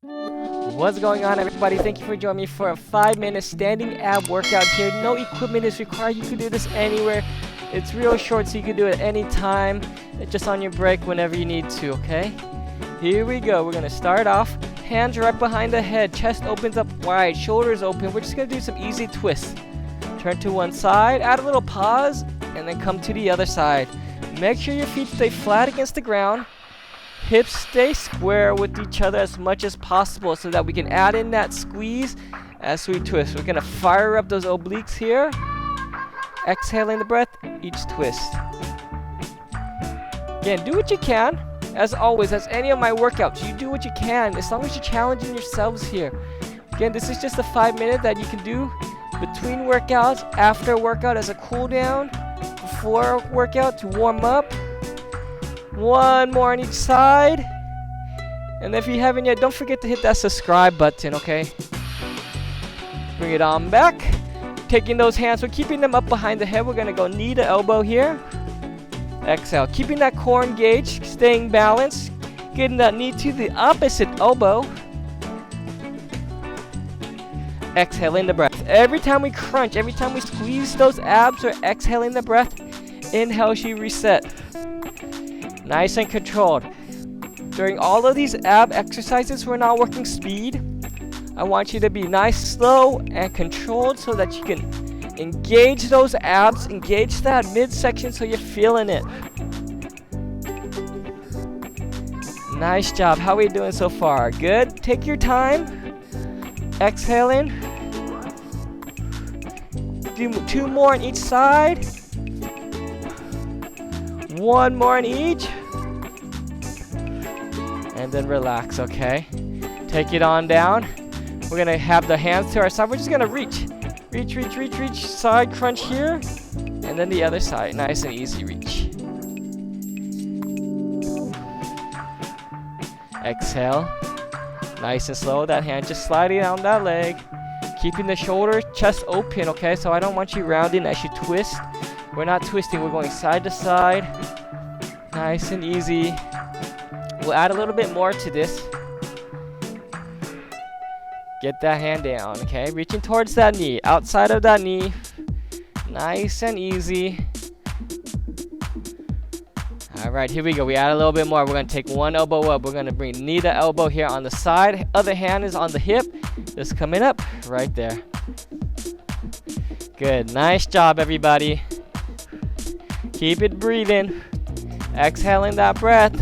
What's going on, everybody? Thank you for joining me for a 5-minute standing ab workout here. No equipment is required. You can do this anywhere. It's real short, so you can do it anytime, just on your break whenever you need to, okay? Here we go. We're going to start off. Hands right behind the head. Chest opens up wide. Shoulders open. We're just going to do some easy twists. Turn to one side. Add a little pause. And then come to the other side. Make sure your feet stay flat against the ground. Hips stay square with each other as much as possible so that we can add in that squeeze as we twist. We're going to fire up those obliques here. Exhaling the breath, each twist. Again, do what you can. As always, as any of my workouts, you do what you can as long as you're challenging yourselves here. Again, this is just a 5-minute that you can do between workouts, after a workout as a cool down, before a workout to warm up. One more on each side. And if you haven't yet, don't forget to hit that subscribe button, okay? Bring it on back. Taking those hands, we're keeping them up behind the head. We're going to go knee to elbow here. Exhale. Keeping that core engaged, staying balanced. Getting that knee to the opposite elbow. Exhaling the breath. Every time we crunch, every time we squeeze those abs, we're exhaling the breath. Inhale, she reset. Nice and controlled. During all of these ab exercises, we're not working speed. I want you to be nice, slow, and controlled so that you can engage those abs, engage that midsection so you're feeling it. Nice job. How are we doing so far? Good. Take your time. Exhaling. Do 2 more on each side. 1 more on each. And then relax, okay? Take it on down. We're going to have the hands to our side. We're just going to reach. Reach. Side crunch here. And then the other side. Nice and easy reach. Exhale. Nice and slow. That hand just sliding down that leg. Keeping the shoulder, chest open, okay? So I don't want you rounding as you twist. We're not twisting. We're going side to side. Nice and easy. We'll add a little bit more to this. Get that hand down, okay? Reaching towards that knee, outside of that knee. Nice and easy. All right, here we go. We add a little bit more. We're going to take one elbow up. We're going to bring knee to elbow here on the side. Other hand is on the hip. Just coming up right there. Good. Nice job, everybody. Keep it breathing. Exhaling that breath.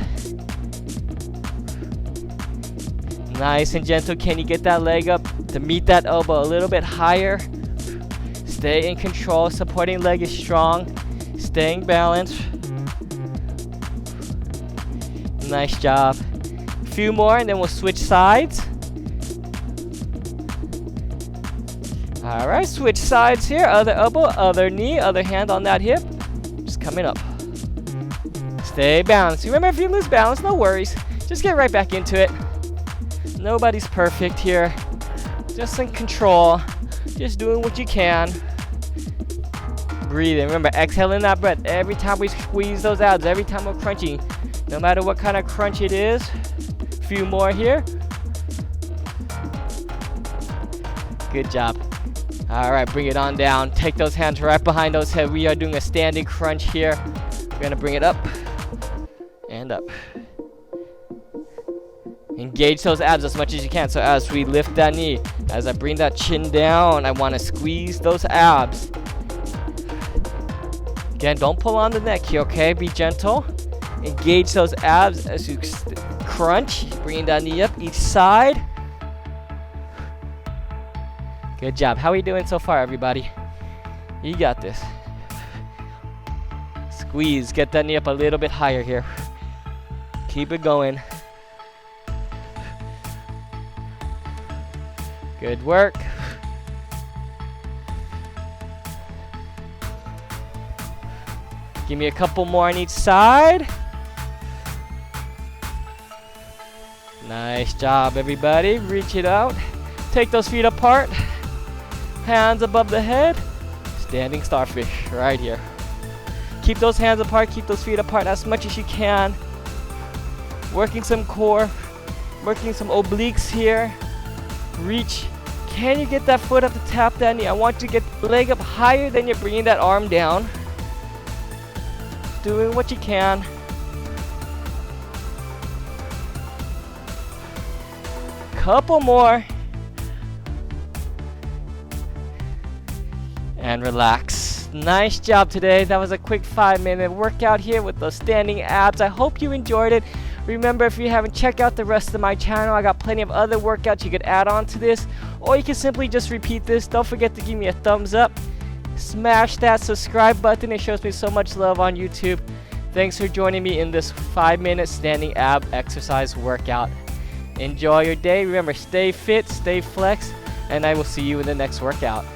Nice and gentle. Can you get that leg up to meet that elbow a little bit higher? Stay in control. Supporting leg is strong. Staying balanced. Nice job. A few more and then we'll switch sides. All right, switch sides here. Other elbow, other knee, other hand on that hip. Just coming up. Stay balanced. Remember, if you lose balance, no worries. Just get right back into it. Nobody's perfect here. Just in control. Just doing what you can. Breathing. Remember, exhaling that breath. Every time we squeeze those abs, every time we're crunching, no matter what kind of crunch it is. A few more here. Good job. All right, bring it on down. Take those hands right behind those head. We are doing a standing crunch here. We're going to bring it up and up. Engage those abs as much as you can. So as we lift that knee, as I bring that chin down, I want to squeeze those abs. Again, don't pull on the neck here, okay? Be gentle. Engage those abs as you crunch. Bringing that knee up each side. Good job. How are we doing so far, everybody? You got this. Squeeze. Get that knee up a little bit higher here. Keep it going. Good work. Give me a couple more on each side. Nice job, everybody. Reach it out. Take those feet apart. Hands above the head. Standing starfish right here. Keep those hands apart. Keep those feet apart as much as you can. Working some core. Working some obliques here. Reach. Can you get that foot up to tap that knee? I want you to get the leg up higher than you're bringing that arm down. Doing what you can. Couple more. And relax. Nice job today. That was a quick 5-minute workout here with those standing abs. I hope you enjoyed it. Remember, if you haven't checked out the rest of my channel, I got plenty of other workouts you could add on to this, or you can simply just repeat this. Don't forget to give me a thumbs up. Smash that subscribe button. It shows me so much love on YouTube. Thanks for joining me in this 5-minute standing ab exercise workout. Enjoy your day. Remember, stay fit, stay flex, and I will see you in the next workout.